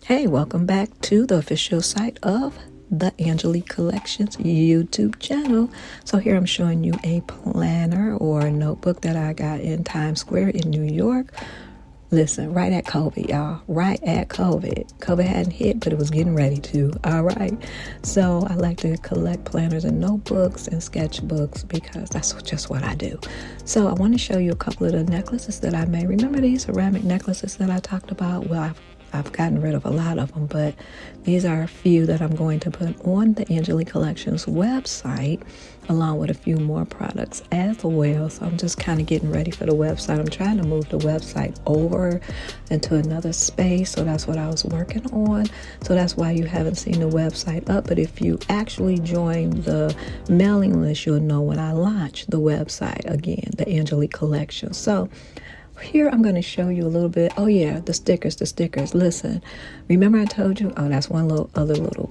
Hey, welcome back to the official site of the Angie Collections YouTube channel. So here I'm showing you a planner or a notebook that I got in Times Square in New York. Listen, right at COVID, y'all. Right at COVID. COVID hadn't hit, but it was getting ready to. All right. So I like to collect planners and notebooks and sketchbooks because that's just what I do. So I want to show you a couple of the necklaces that I made. Remember these ceramic necklaces that I talked about? Well, I've gotten rid of a lot of them, but these are a few that I'm going to put on the Angie Collections website, along with a few more products as well. So I'm just kind of getting ready for the website. I'm trying to move the website over into another space, so that's what I was working on. So that's why you haven't seen the website up. But if you actually join the mailing list, you'll know when I launch the website again, the Angie Collection. So here I'm going to show you a little bit. Oh yeah, the stickers. Listen, remember I told you, oh, that's one other little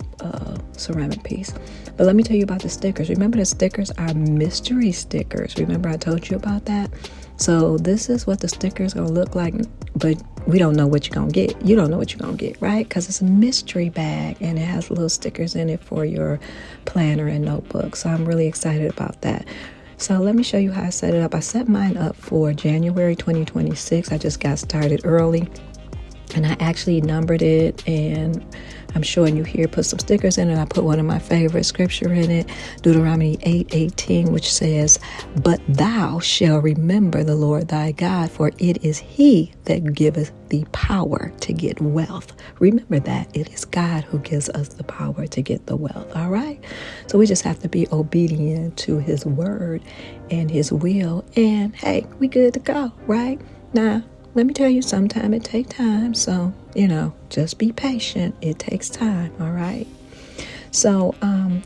ceramic piece. But let me tell you about the stickers. Remember the stickers are mystery stickers. Remember I told you about that? So this is what the stickers are going to look like, but we don't know what you're going to get. You don't know what you're going to get, right? Because it's a mystery bag and it has little stickers in it for your planner and notebook. So I'm really excited about that. So let me show you how I set it up. I set mine up for January 2026. I just got started early and I actually numbered it, and I'm showing you here, put some stickers in it. I put one of my favorite scripture in it, Deuteronomy 8:18, which says, "But thou shalt remember the Lord thy God, for it is he that giveth thee power to get wealth." Remember that. It is God who gives us the power to get the wealth, all right? So we just have to be obedient to his word and his will, and hey, we good to go, right? Now, let me tell you, sometimes it takes time. So, just be patient. It takes time. All right. So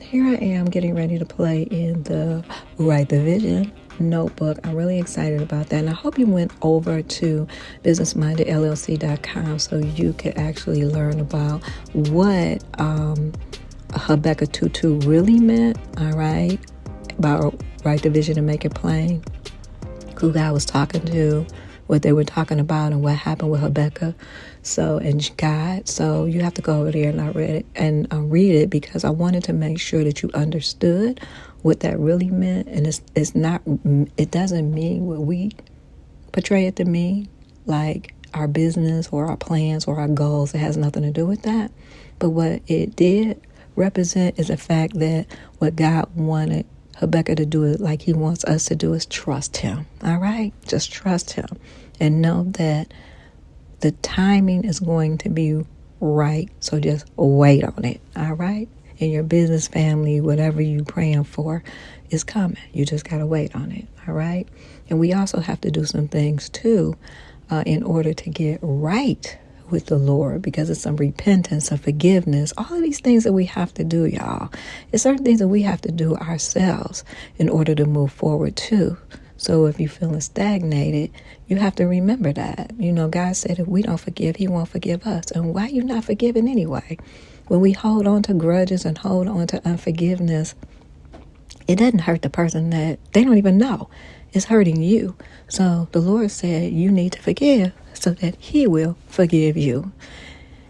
here I am getting ready to play in the Write the Vision notebook. I'm really excited about that. And I hope you went over to businessmindedllc.com so you could actually learn about what Habakkuk 2:2 really meant. All right. About write the vision and make it plain. Who God was talking to, what they were talking about, and what happened with Habakkuk, and God. So you have to go over there and I read it and read it because I wanted to make sure that you understood what that really meant. And it doesn't mean what we portray it to mean, like our business or our plans or our goals. It has nothing to do with that. But what it did represent is the fact that what God wanted Habakkuk to do it like he wants us to do is trust him. All right? Just trust him and know that the timing is going to be right. So just wait on it. All right? In your business, family, whatever you're praying for is coming. You just got to wait on it. All right? And we also have to do some things too in order to get right with the Lord, because it's some repentance and forgiveness. All of these things that we have to do, y'all. It's certain things that we have to do ourselves in order to move forward too. So if you're feeling stagnated, you have to remember that. God said if we don't forgive, he won't forgive us. And why are you not forgiving anyway? When we hold on to grudges and hold on to unforgiveness, it doesn't hurt the person that they don't even know. It's hurting you. So the Lord said you need to forgive so that he will forgive you.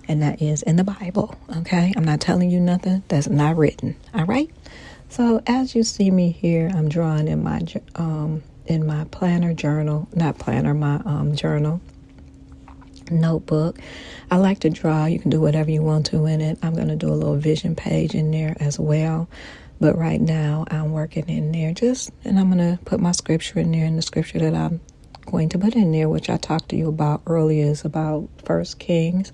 And that is in the Bible, okay? I'm not telling you nothing that's not written, all right? So as you see me here, I'm drawing in my planner journal, not planner, my journal notebook. I like to draw. You can do whatever you want to in it. I'm going to do a little vision page in there as well. But right now I'm working in there and I'm going to put my scripture in there, and the scripture that I'm going to put in there, which I talked to you about earlier, is about 1 Kings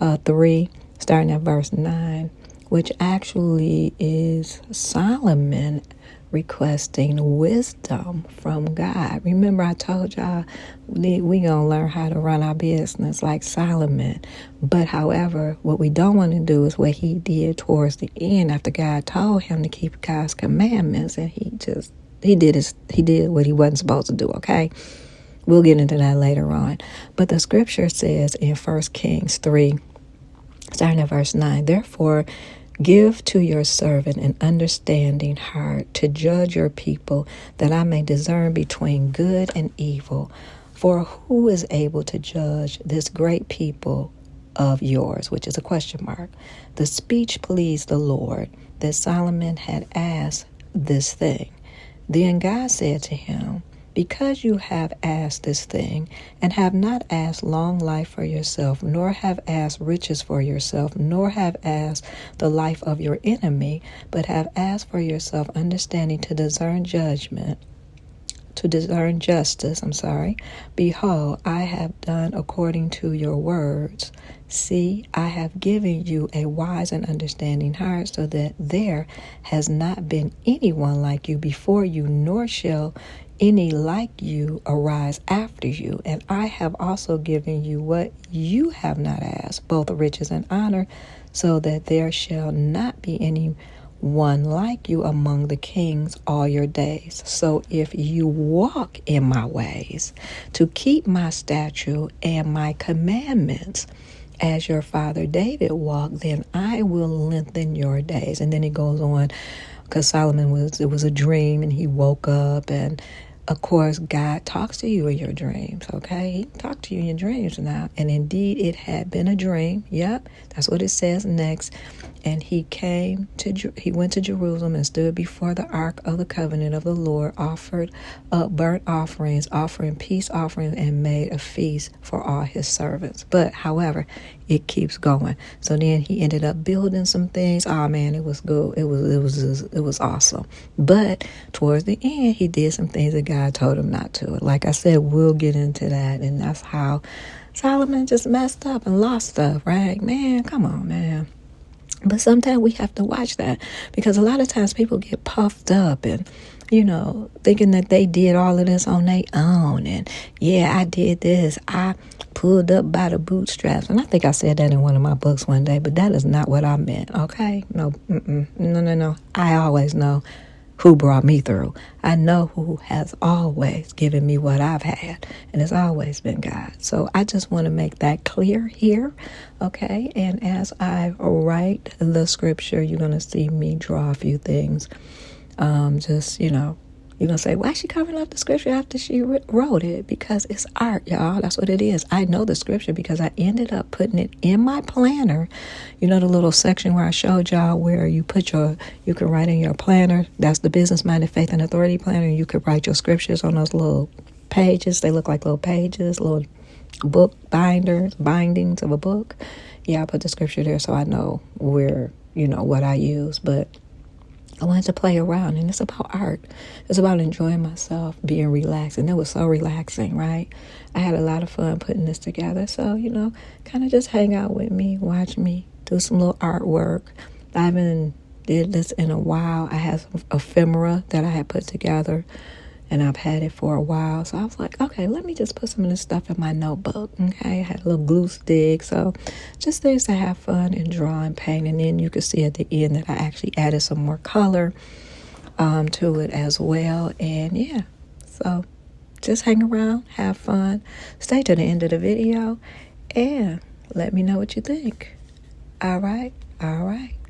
3, starting at verse 9, which actually is Solomon requesting wisdom from God. Remember I told y'all we gonna learn how to run our business like Solomon. But however, what we don't want to do is what he did towards the end after God told him to keep God's commandments, and he did what he wasn't supposed to do, okay? We'll get into that later on. But the scripture says in 1 Kings 3, starting at verse 9, "Therefore give to your servant an understanding heart to judge your people, that I may discern between good and evil. For who is able to judge this great people of yours, which is a question mark. The speech pleased the Lord that Solomon had asked this thing. Then God said to him, because you have asked this thing, and have not asked long life for yourself, nor have asked riches for yourself, nor have asked the life of your enemy, but have asked for yourself understanding to discern justice, behold, I have done according to your words. See, I have given you a wise and understanding heart, so that there has not been anyone like you before you, nor shall any like you arise after you. And I have also given you what you have not asked, both riches and honor, so that there shall not be any one like you among the kings all your days. So if you walk in my ways to keep my statute and my commandments, as your father David walked, then I will lengthen your days. And then it goes on, because it was a dream, and he woke up, and of course, God talks to you in your dreams, okay? He talked to you in your dreams now. And indeed, it had been a dream. Yep, that's what it says next. And he went to Jerusalem and stood before the ark of the covenant of the Lord, offered up burnt offerings, offering peace offerings, and made a feast for all his servants. But, however, it keeps going. So then he ended up building some things. Oh man, it was good. It was awesome. But towards the end, he did some things that God told him not to. Like I said, we'll get into that, and that's how Solomon just messed up and lost stuff, right? Man, come on, man. But sometimes we have to watch that, because a lot of times people get puffed up and, thinking that they did all of this on their own. And yeah, I did this. I pulled up by the bootstraps. And I think I said that in one of my books one day, but that is not what I meant. Okay. No. No. I always know who brought me through. I know who has always given me what I've had, and it's always been God. So I just want to make that clear here, okay? And as I write the scripture, you're going to see me draw a few things. You're going to say, why is she covering up the scripture after she wrote it? Because it's art, y'all. That's what it is. I know the scripture because I ended up putting it in my planner. The little section where I showed y'all where you can write in your planner. That's the Business Minded Faith and Authority planner. You could write your scriptures on those little pages. They look like little pages, little book bindings of a book. Yeah, I put the scripture there so I know where, what I use. But I wanted to play around, and it's about art. It's about enjoying myself, being relaxed, and it was so relaxing, right? I had a lot of fun putting this together, so, kind of just hang out with me, watch me, do some little artwork. I haven't did this in a while. I had some ephemera that I had put together, and I've had it for a while, so I was like, okay, let me just put some of this stuff in my notebook, okay? I had a little glue stick, so just things to have fun and draw and paint, and then you can see at the end that I actually added some more color to it as well, and yeah, so just hang around, have fun, stay to the end of the video, and let me know what you think. All right,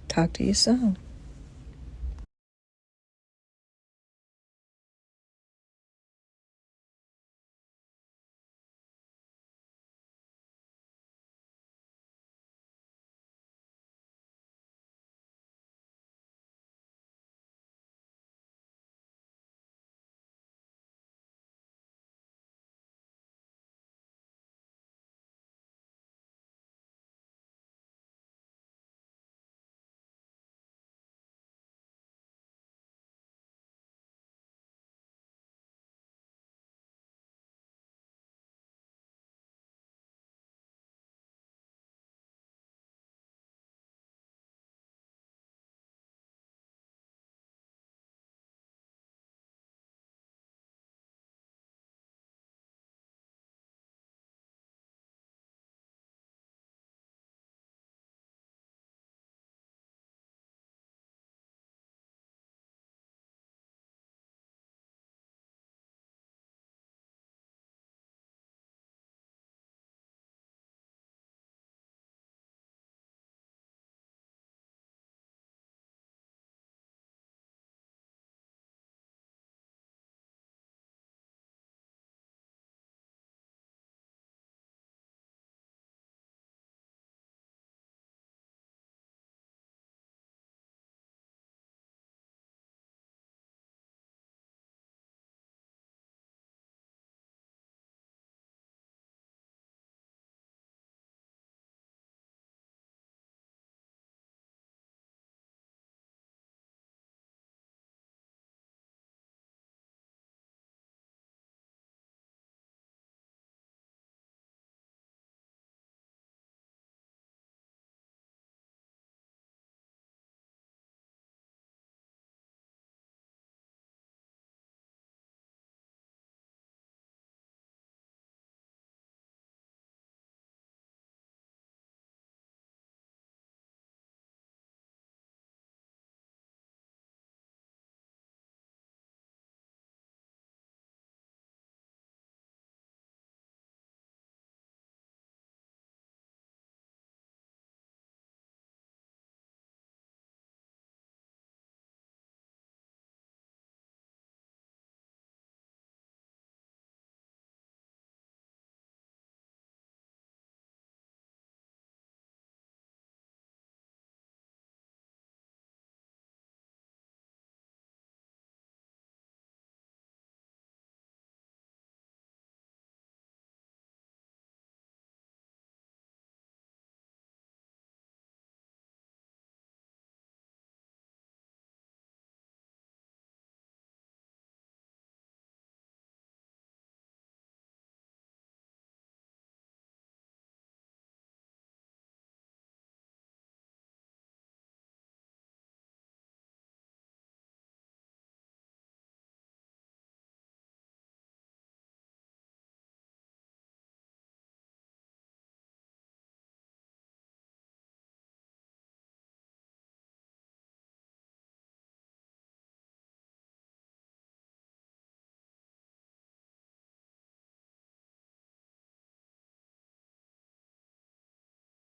talk to you soon.